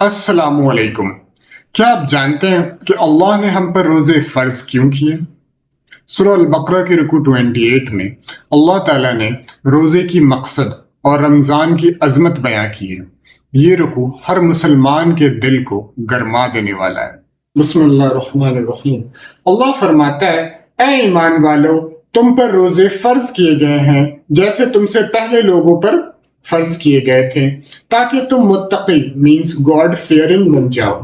अस्सलामु अलैकुम। क्या आप जानते हैं कि अल्लाह ने हम पर रोज़े फ़र्ज़ क्यों किए? सूरह अल-बकरा की रुकू 28 में अल्लाह ताला ने रोज़े की मकसद और रमज़ान की अज़मत बयां की है। ये रुकू हर मुसलमान के दिल को गरमा देने वाला है। बिस्मिल्लाहिर्रहमानिर्रहीम। अल्लाह फरमाता है, ऐ ईमान वालो, तुम पर रोज़े फ़र्ज़ किए गए हैं जैसे तुमसे पहले लोगों पर फर्ज किए गए थे, ताकि तुम मुत्तकी मीन्स गॉड फेयरिंग बन जाओ।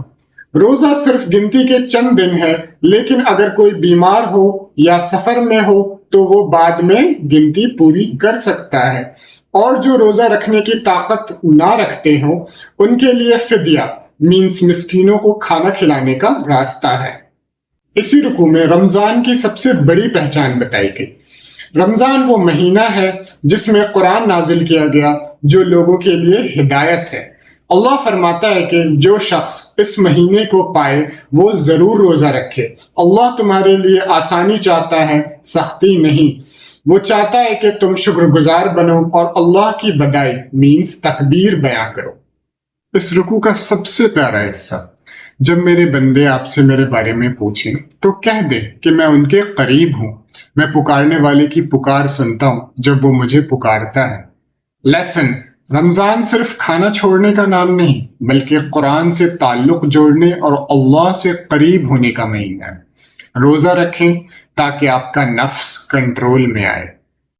रोजा सिर्फ गिनती के चंद दिन है, लेकिन अगर कोई बीमार हो या सफर में हो तो वो बाद में गिनती पूरी कर सकता है। और जो रोजा रखने की ताकत ना रखते हो उनके लिए फिदिया मीन्स मिस्कीनों को खाना खिलाने का रास्ता है। इसी रुकू में रमजान की सबसे बड़ी पहचान बताई गई। रमजान वो महीना है जिसमें कुरान नाजिल किया गया, जो लोगों के लिए हिदायत है। अल्लाह फरमाता है कि जो शख्स इस महीने को पाए वो जरूर रोजा रखे। अल्लाह तुम्हारे लिए आसानी चाहता है, सख्ती नहीं। वो चाहता है कि तुम शुक्रगुजार बनो और अल्लाह की बधाई मीन्स तकबीर बयां करो। इस रुकू का सबसे प्यारा हिस्सा, जब मेरे बंदे आपसे मेरे बारे में पूछें तो कह दे कि मैं उनके करीब हूं। मैं पुकारने वाले की पुकार सुनता हूं जब वो मुझे पुकारता है। लेसन, रमजान सिर्फ खाना छोड़ने का नाम नहीं, बल्कि कुरान से ताल्लुक जोड़ने और अल्लाह से करीब होने का महीना है। रोजा रखें ताकि आपका नफ्स कंट्रोल में आए।